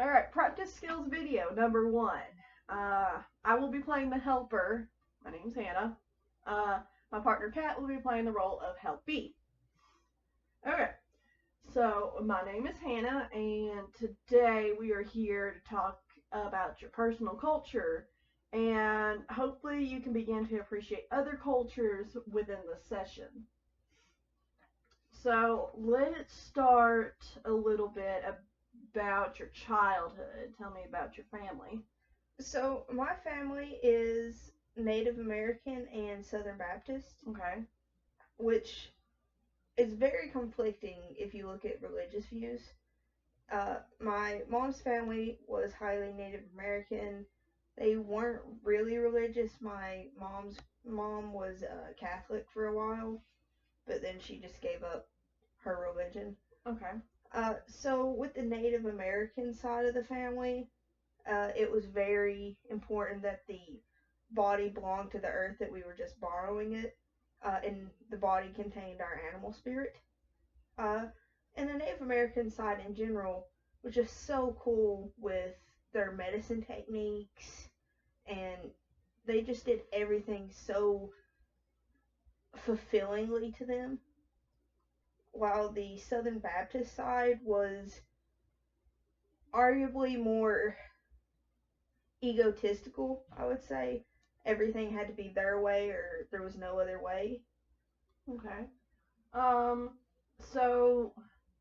Alright, practice skills video number one. I will be playing the helper. My name's Hannah. Uh, my partner Kat will be playing the role of helpee. Okay, so my name is Hannah, and today we are here to talk about your personal culture, and hopefully you can begin to appreciate other cultures within the session. So let's start a little bit about your childhood. Tell me about your family. So my family is Native American and Southern Baptist, Okay. which is very conflicting if you look at religious views. My mom's family was highly Native American. They weren't really religious. My mom's mom was Catholic for a while, but then she just gave up her religion. Okay. So with the Native American side of the family, it was very important that the body belonged to the earth, that we were just borrowing it, and the body contained our animal spirit. Uh, and the Native American side in general was just so cool with their medicine techniques, and they just did everything so fulfillingly to them. While the Southern Baptist side was arguably more egotistical, I would say. Everything had to be their way or there was no other way. Okay. Um, so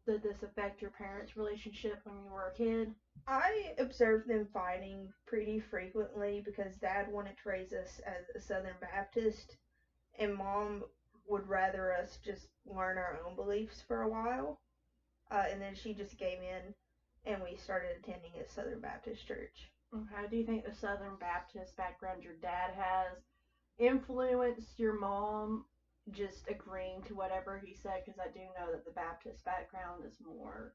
did this affect your parents' relationship when you were a kid? I observed them fighting pretty frequently because dad wanted to raise us as a Southern Baptist and mom would rather us just learn our own beliefs for a while. And then she just gave in and we started attending a Southern Baptist church. Okay. Do you think the Southern Baptist background your dad has influenced your mom just agreeing to whatever he said? Because I do know that the Baptist background is more,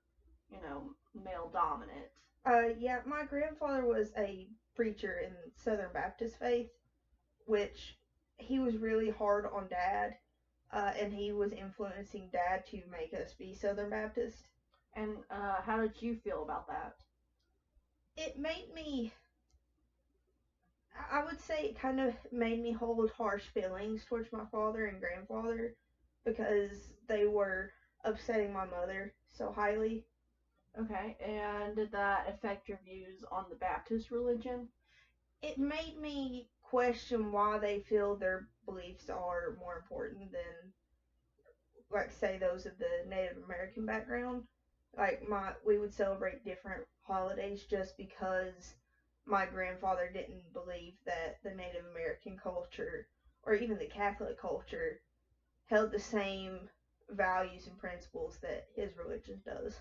male dominant. Yeah, my grandfather was a preacher in Southern Baptist faith, which he was really hard on dad, and he was influencing dad to make us be Southern Baptist. And how did you feel about that? It made me, I would say, it kind of made me hold harsh feelings towards my father and grandfather because they were upsetting my mother so highly. Okay. And did that affect your views on the Baptist religion? It made me question why they feel their beliefs are more important than, like, say, those of the Native American background. Like, we would celebrate different holidays just because my grandfather didn't believe that the Native American culture or even the Catholic culture held the same values and principles that his religion does.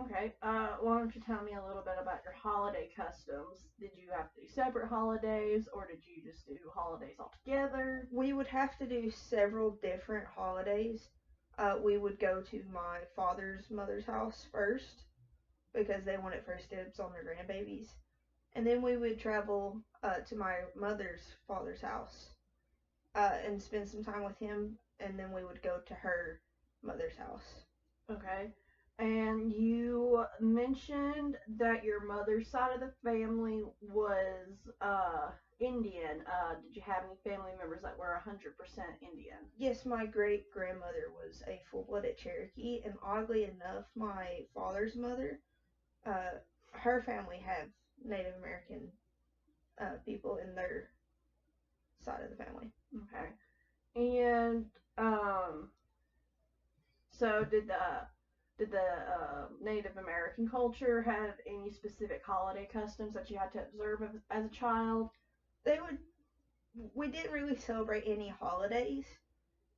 Okay. Why don't you tell me a little bit about your holiday customs? Did you have to do separate holidays, or did you just do holidays all together? We would have to do several different holidays. We would go to my father's mother's house first because they wanted first dibs on their grandbabies. And then we would travel to my mother's father's house and spend some time with him. And then we would go to her mother's house. Okay. And you mentioned that your mother's side of the family was Indian. Did you have any family members that were 100% Indian? Yes, my great grandmother was a full blooded Cherokee, and oddly enough, my father's mother, uh, her family have Native American people in their side of the family. Okay. And um, so did the Native American culture have any specific holiday customs that you had to observe as a child? They would we didn't really celebrate any holidays,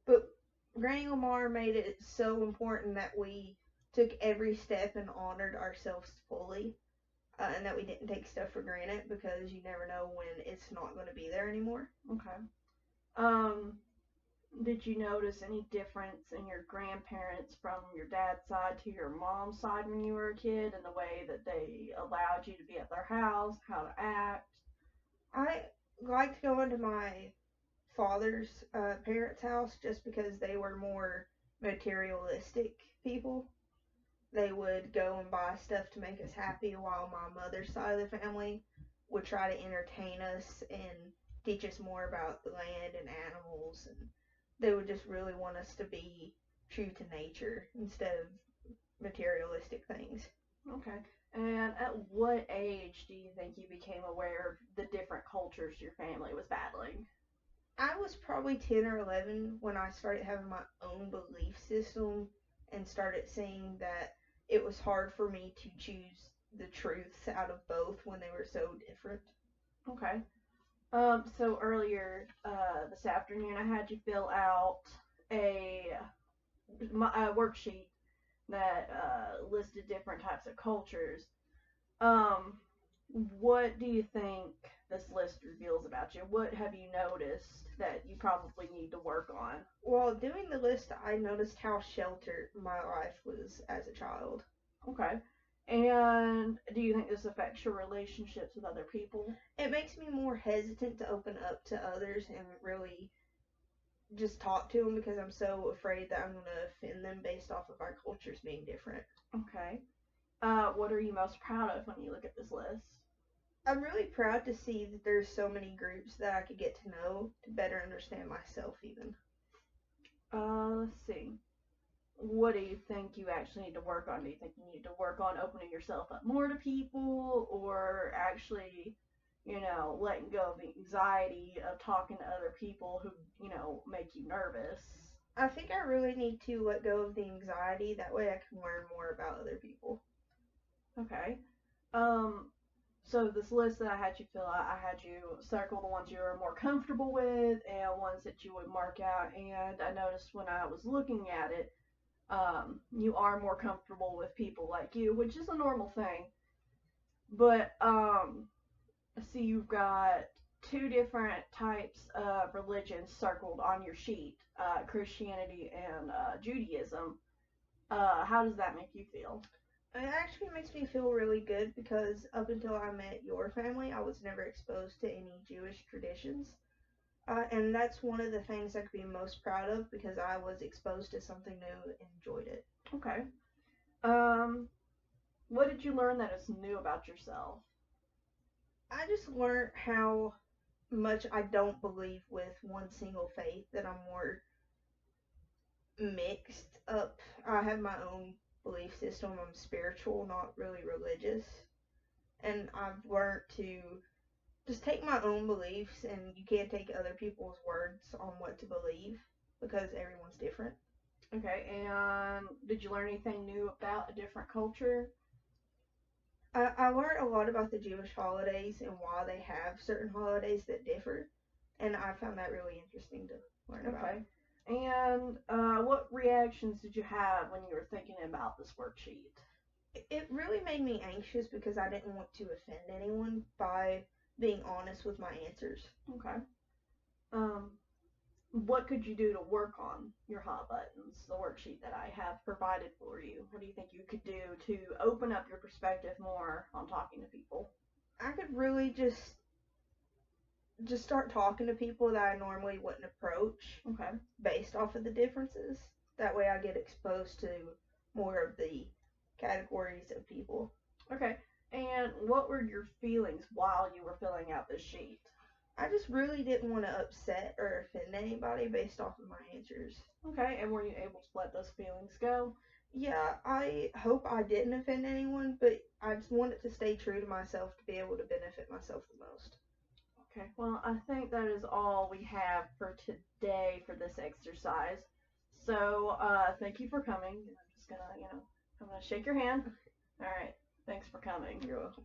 but Granny Lamar made it so important that we took every step and honored ourselves fully, and that we didn't take stuff for granted because you never know when it's not going to be there anymore. Okay. Um, did you notice any difference in your grandparents from your dad's side to your mom's side when you were a kid, and the way that they allowed you to be at their house, how to act? I liked going to my father's parents' house just because they were more materialistic people. they would go and buy stuff to make us happy, while my mother's side of the family would try to entertain us and teach us more about the land and animals, and they would just really want us to be true to nature instead of materialistic things. Okay. And at what age do you think you became aware of the different cultures your family was battling? I was probably 10 or 11 when I started having my own belief system and started seeing that it was hard for me to choose the truths out of both when they were so different. Okay. So earlier this afternoon, I had you fill out a worksheet that listed different types of cultures. Um, what do you think this list reveals about you? What have you noticed that you probably need to work on? While doing the list, I noticed how sheltered my life was as a child. Okay. And do you think this affects your relationships with other people? It makes me more hesitant to open up to others and really just talk to them because I'm so afraid that I'm going to offend them based off of our cultures being different. Okay. What are you most proud of when you look at this list? I'm really proud to see that there's so many groups that I could get to know to better understand myself even. Let's see. What do you think you actually need to work on? Do you think you need to work on opening yourself up more to people, or actually, letting go of the anxiety of talking to other people who, make you nervous? I think I really need to let go of the anxiety. That way I can learn more about other people. Okay. Um, so this list that I had you fill out, I had you circle the ones you were more comfortable with and ones that you would mark out. And I noticed when I was looking at it, you are more comfortable with people like you, which is a normal thing. But see, you've got two different types of religions circled on your sheet: Christianity and Judaism. How does that make you feel? It actually makes me feel really good because up until I met your family, I was never exposed to any Jewish traditions. And that's one of the things I could be most proud of because I was exposed to something new and enjoyed it. Okay. Um, what did you learn that is new about yourself? I just learned how much I don't believe with one single faith, that I'm more mixed up. I have my own belief system. I'm spiritual, not really religious. And I've learned to just take my own beliefs, and you can't take other people's words on what to believe because everyone's different. Okay, and did you learn anything new about a different culture? I learned a lot about the Jewish holidays and why they have certain holidays that differ, and I found that really interesting to learn about. Okay. And what reactions did you have when you were thinking about this worksheet? It really made me anxious because I didn't want to offend anyone by being honest with my answers. Okay. Um, what could you do to work on your hot buttons, the worksheet that I have provided for you? What do you think you could do to open up your perspective more on talking to people? I could really just start talking to people that I normally wouldn't approach Okay. based off of the differences. That way I get exposed to more of the categories of people. Okay. And what were your feelings while you were filling out this sheet? I just really didn't want to upset or offend anybody based off of my answers. Okay. And were you able to let those feelings go? Yeah, I hope I didn't offend anyone, but I just wanted to stay true to myself to be able to benefit myself the most. Okay, well, I think that is all we have for today for this exercise. So, thank you for coming. I'm just gonna, I'm gonna shake your hand. All right, thanks for coming. You're welcome.